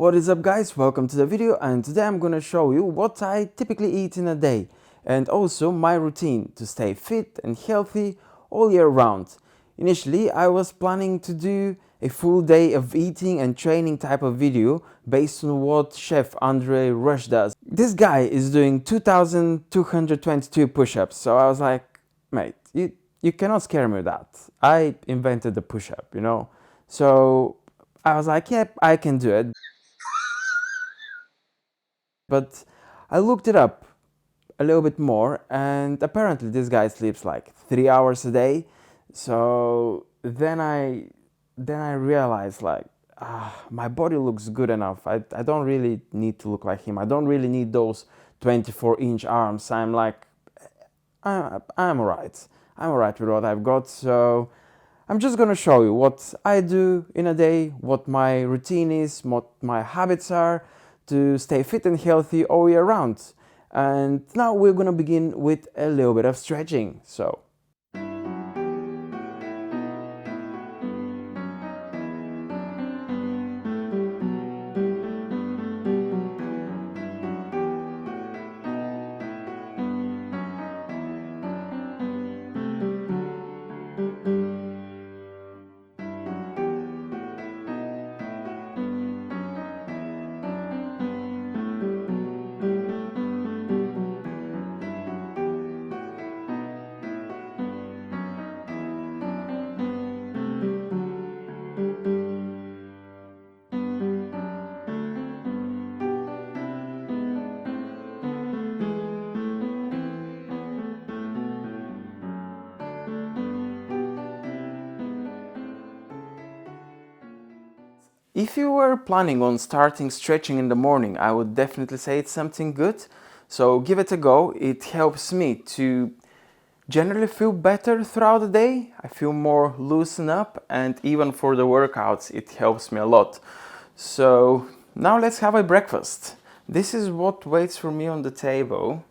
What is up guys, welcome to the video, and today I'm gonna show you what I typically eat in a day and also my routine to stay fit and healthy all year round. Initially I was planning to do a full day of eating and training type of video based on what chef Andre Rush does. This guy is doing 2222 push-ups, so I was like, mate, you cannot scare me with that. I invented the push-up, you know? So I was like, yep, I can do it. But I looked it up a little bit more, and apparently this guy sleeps like 3 hours a day. So then I realized like, my body looks good enough. I don't really need to look like him. I don't really need those 24-inch arms. I'm like, I'm alright. I'm alright with what I've got. So I'm just gonna show you what I do in a day, what my routine is, what my habits are to stay fit and healthy all year round. And now we're gonna begin with a little bit of stretching. So if you were planning on starting stretching in the morning, I would definitely say it's something good. So give it a go. It helps me to generally feel better throughout the day. I feel more loosened up, and even for the workouts, it helps me a lot. So now let's have a breakfast. This is what waits for me on the table.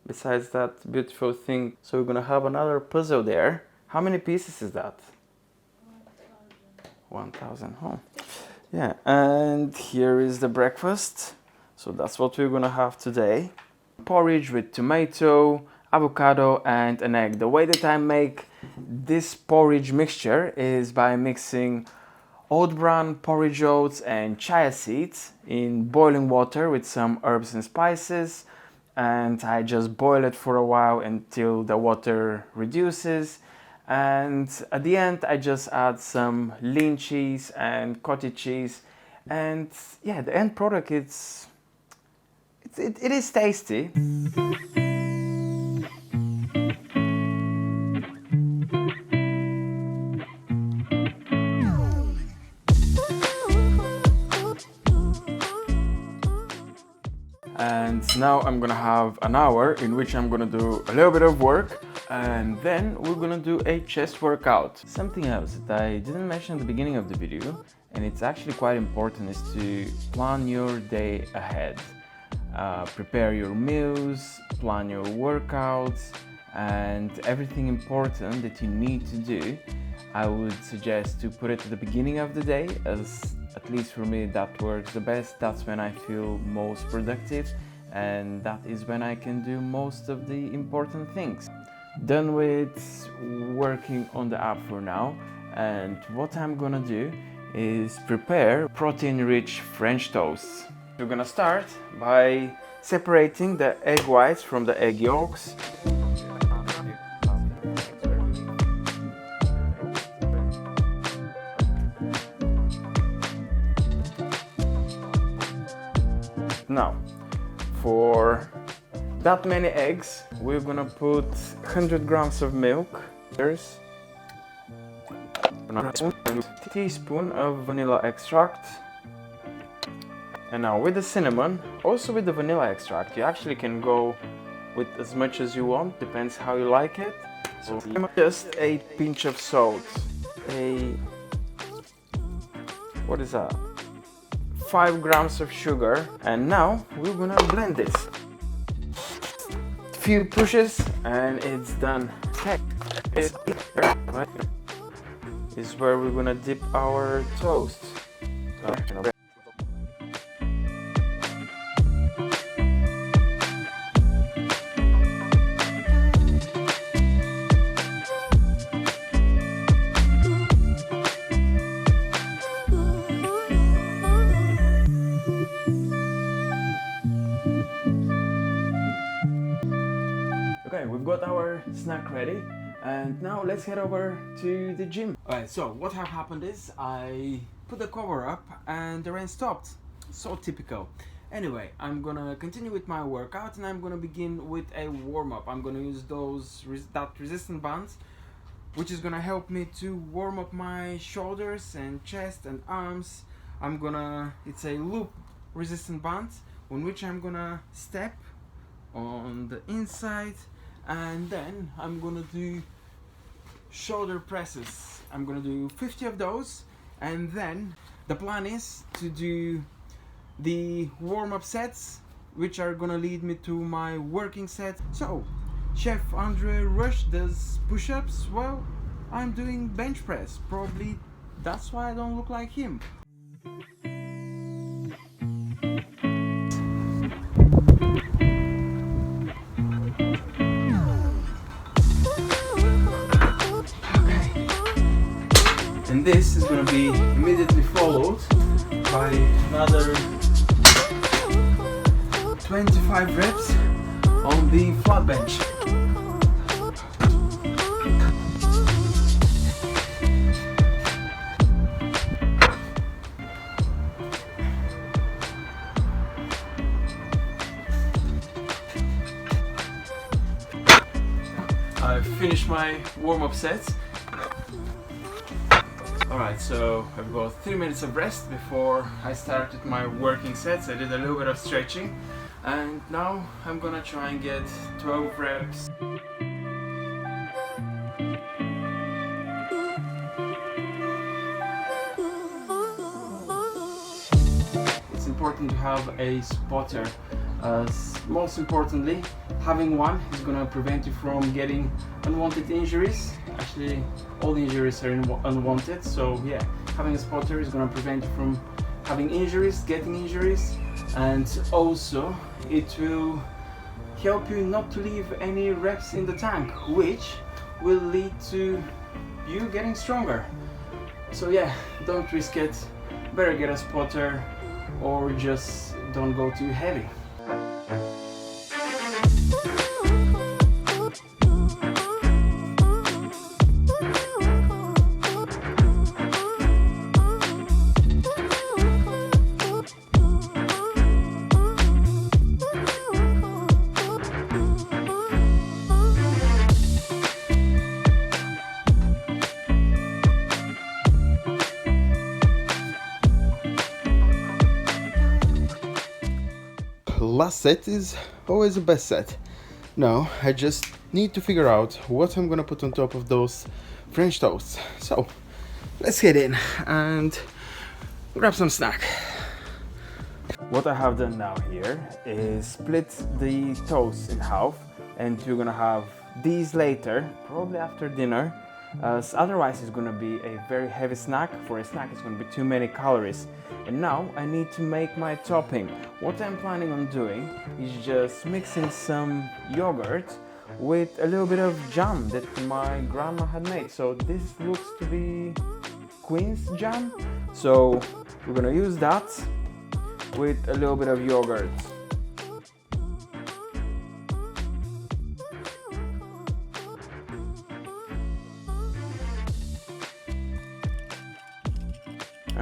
Besides that beautiful thing, so we're gonna have another puzzle there. How many pieces is that? 1000. Oh, yeah. And here is the breakfast. So that's what we're gonna have today. Porridge with tomato, avocado, and an egg. The way that I make this porridge mixture is by mixing oat bran, porridge oats, and chia seeds in boiling water with some herbs and spices. And I just boil it for a while until the water reduces. And at the end I just add some lean cheese and cottage cheese, and yeah, the end product it is tasty. And now I'm gonna have an hour in which I'm gonna do a little bit of work, and then we're gonna do a chest workout. Something else that I didn't mention at the beginning of the video, and it's actually quite important, is to plan your day ahead. Prepare your meals, plan your workouts, and everything important that you need to do. I would suggest to put it at the beginning of the day, as at least for me that works the best. That's when I feel most productive, and that is when I can do most of the important things. Done with working on the app for now, and what I'm gonna do is prepare protein-rich French toast. We're gonna start by separating the egg whites from the egg yolks. Now, for that many eggs, we're gonna put 100 grams of milk. There's a teaspoon of vanilla extract. And now with the cinnamon, also with the vanilla extract, you actually can go with as much as you want, depends how you like it. So just a pinch of salt, what is that? 5 grams of sugar, and now we're gonna blend this. Few pushes and it's done. This is where we're gonna dip our toast. got our snack ready, and now let's head over to the gym. Alright, so what have happened is I put the cover up and the rain stopped. So typical. Anyway, I'm gonna continue with my workout, and I'm gonna begin with a warm-up. I'm gonna use that resistance bands, which is gonna help me to warm up my shoulders and chest and arms. It's a loop resistant band on which I'm gonna step on the inside, and then I'm gonna do shoulder presses. I'm gonna do 50 of those, and then the plan is to do the warm-up sets, which are gonna lead me to my working set. So Chef Andre Rush does push-ups, well, I'm doing bench press. Probably that's why I don't look like him. And this is going to be immediately followed by another 25 reps on the flat bench. I've finished my warm-up sets. Alright, so I've got 3 minutes of rest before I started my working sets. I did a little bit of stretching, and now I'm gonna try and get 12 reps. It's important to have a spotter. Most importantly, having one is going to prevent you from getting unwanted injuries. Actually, all injuries are unwanted, so yeah, having a spotter is going to prevent you from having injuries, getting injuries, and also it will help you not to leave any reps in the tank, which will lead to you getting stronger. So yeah, don't risk it. Better get a spotter, or just don't go too heavy. Last set is always the best set. Now I just need to figure out what I'm gonna put on top of those French toasts. So let's head in and grab some snack. What I have done now here is split the toast in half, and we're gonna have these later, probably after dinner, as otherwise it's gonna be a very heavy snack. For a snack it's gonna be too many calories. And now I need to make my topping. What I'm planning on doing is just mixing some yogurt with a little bit of jam that my grandma had made. So this looks to be Queen's jam. So we're gonna use that with a little bit of yogurt.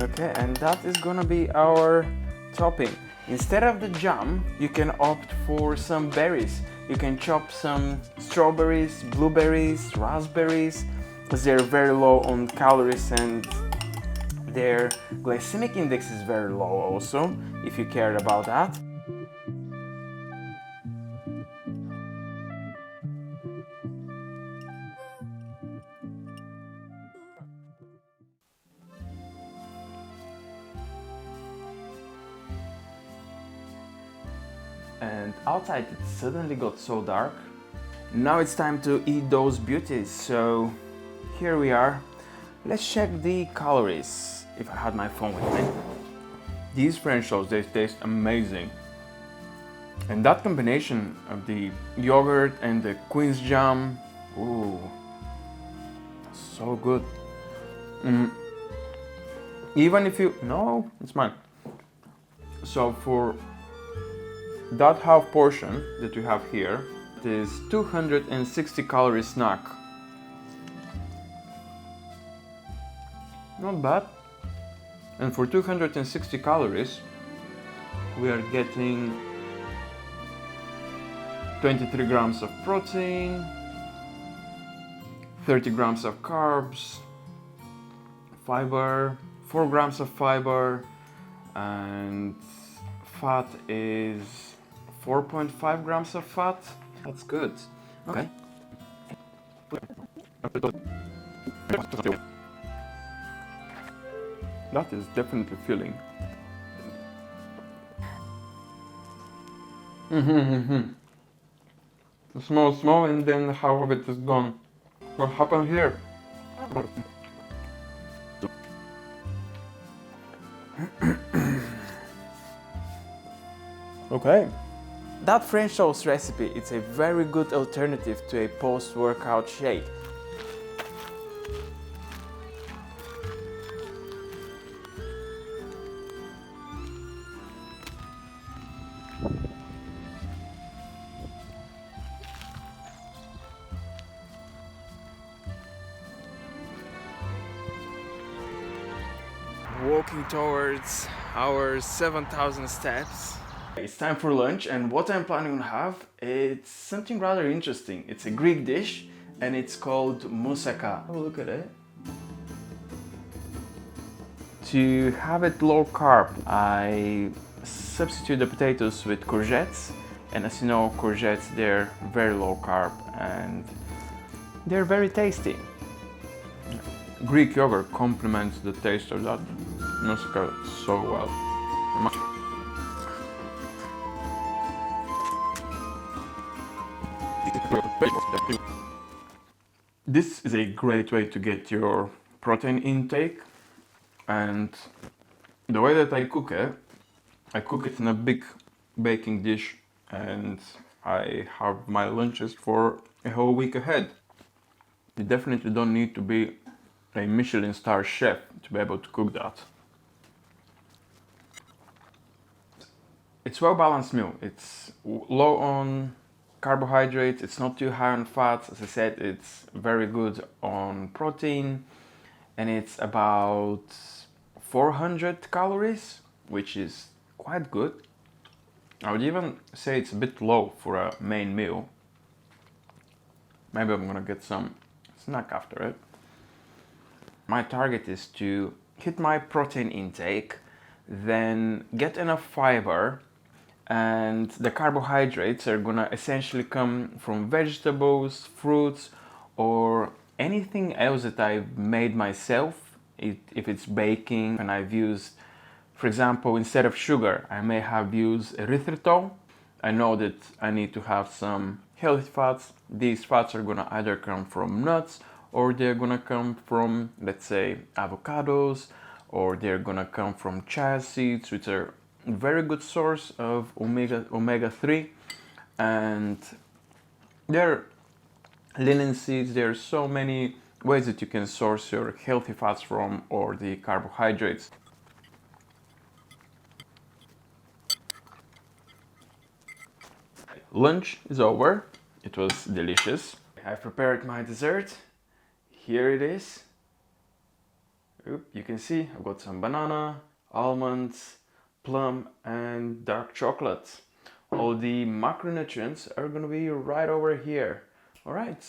Okay, and that is gonna be our topping. Instead of the jam, you can opt for some berries. You can chop some strawberries, blueberries, raspberries, because they're very low on calories and their glycemic index is very low also, if you cared about that. And outside it suddenly got so dark. Now it's time to eat those beauties, so here we are. Let's check the calories if I had my phone with me. These French toasts, they taste amazing. And that combination of the yogurt and the Queen's jam, ooh, so good. Even if you, no, it's mine. So for that half portion that you have here, That is 260 calorie snack. Not bad. And for 260 calories, we are getting 23 grams of protein, 30 grams of carbs, fiber, 4 grams of fiber, and fat is 4.5 grams of fat. That's good. Okay. That is definitely filling. Small, and then half of it is gone. What happened here? Okay. That French toast recipe is a very good alternative to a post-workout shake. Walking towards our 7,000 steps. It's time for lunch, and what I'm planning to have, it's something rather interesting. It's a Greek dish and it's called moussaka. Have a look at it. To have it low carb, I substitute the potatoes with courgettes, and as you know, courgettes, they're very low carb and they're very tasty. Greek yogurt complements the taste of that moussaka so well. This is a great way to get your protein intake, and the way that I cook it in a big baking dish, and I have my lunches for a whole week ahead. You definitely don't need to be a Michelin star chef to be able to cook that. It's well balanced meal. It's low on carbohydrates, it's not too high on fats. As I said, it's very good on protein, and it's about 400 calories, which is quite good. I would even say it's a bit low for a main meal. Maybe I'm gonna get some snack after it. My target is to hit my protein intake, then get enough fiber, and the carbohydrates are gonna essentially come from vegetables, fruits, or anything else that I've made myself. If it's baking, and I've used, for example, instead of sugar, I may have used erythritol. I know that I need to have some healthy fats. These fats are gonna either come from nuts, or they're gonna come from, let's say, avocados, or they're gonna come from chia seeds, which are a very good source of omega-3, and they're linen seeds. There are so many ways that you can source your healthy fats from, or the carbohydrates. Lunch is over. It was delicious. I've prepared my dessert. Here it is. You can see I've got some banana, almonds, plum, and dark chocolate. All the macronutrients are gonna be right over here. All right.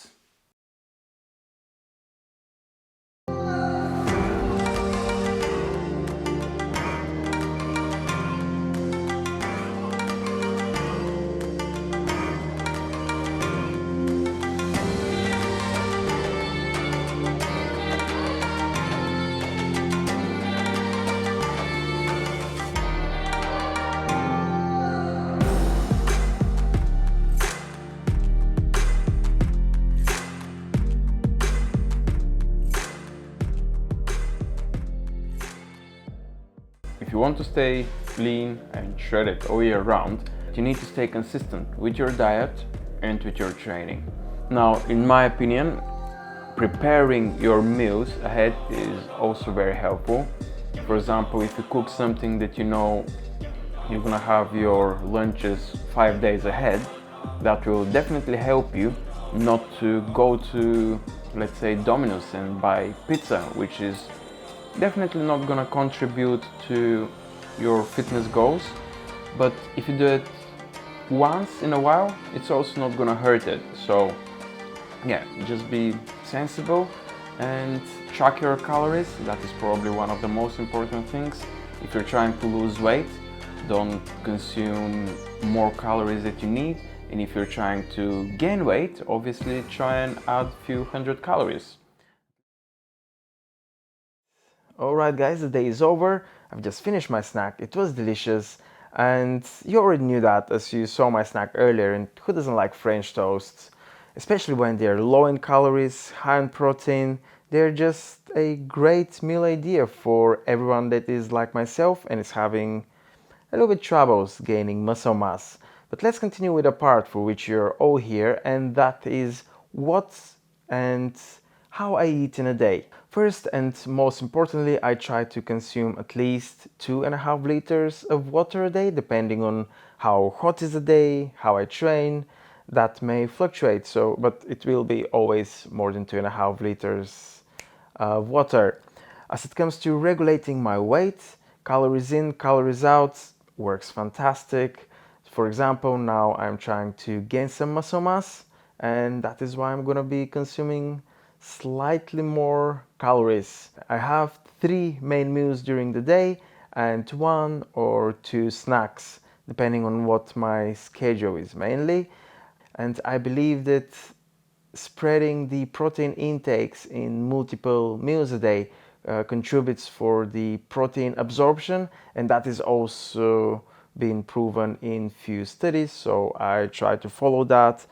If you want to stay lean and shredded all year round, you need to stay consistent with your diet and with your training. Now, in my opinion, preparing your meals ahead is also very helpful. For example, if you cook something that you know you're gonna have your lunches 5 days ahead, that will definitely help you not to go to, let's say, Domino's and buy pizza, which is definitely not gonna contribute to your fitness goals. But if you do it once in a while, it's also not gonna hurt it. So yeah, just be sensible and track your calories. That is probably one of the most important things. If you're trying to lose weight, don't consume more calories that you need. And if you're trying to gain weight, obviously try and add a few hundred calories. Alright guys, the day is over. I've just finished my snack. It was delicious. And you already knew that as you saw my snack earlier. And who doesn't like French toasts? Especially when they're low in calories, high in protein. They're just a great meal idea for everyone that is like myself and is having a little bit troubles gaining muscle mass. But let's continue with the part for which you're all here, and that is what and how I eat in a day. First and most importantly, I try to consume at least 2.5 liters of water a day, depending on how hot is the day, how I train. That may fluctuate, but it will be always more than 2.5 liters of water. As it comes to regulating my weight, calories in, calories out works fantastic. For example, now I'm trying to gain some muscle mass, and that is why I'm gonna be consuming slightly more calories. I have 3 main meals during the day and 1 or 2 snacks, depending on what my schedule is mainly. And I believe that spreading the protein intakes in multiple meals a day contributes for the protein absorption, and that is also been proven in few studies, so I try to follow that.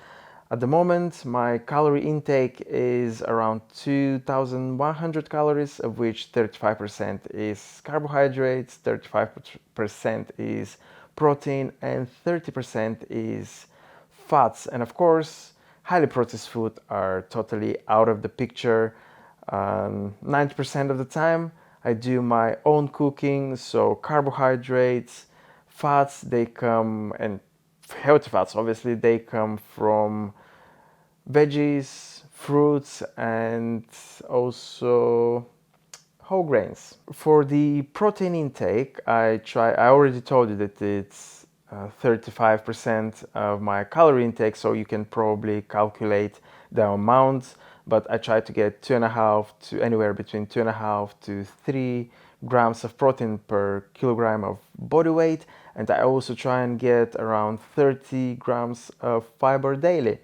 At the moment, my calorie intake is around 2,100 calories, of which 35% is carbohydrates, 35% is protein, and 30% is fats. And of course, highly processed food are totally out of the picture. 90% of the time, I do my own cooking, so carbohydrates, fats, they come, and healthy fats, obviously, they come from veggies, fruits, and also whole grains. For the protein intake, I already told you that it's 35% of my calorie intake, so you can probably calculate the amount, but I try to get 2.5 to anywhere between 2.5 to 3 grams of protein per kilogram of body weight, and I also try and get around 30 grams of fiber daily.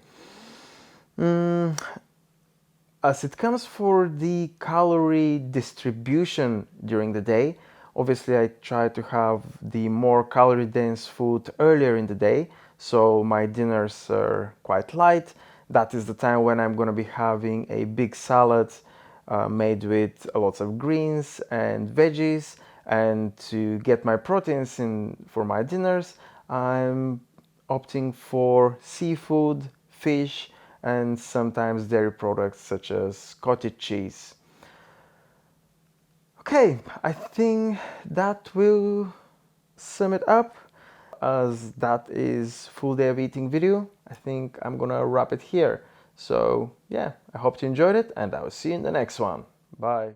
As it comes for the calorie distribution during the day, obviously I try to have the more calorie dense food earlier in the day, so my dinners are quite light. That is the time when I'm going to be having a big salad made with lots of greens and veggies, and to get my proteins in for my dinners, I'm opting for seafood, fish, and sometimes dairy products such as cottage cheese. Okay, I think that will sum it up. As that is full day of eating video, I think I'm gonna wrap it here. So yeah, I hope you enjoyed it, and I will see you in the next one. Bye.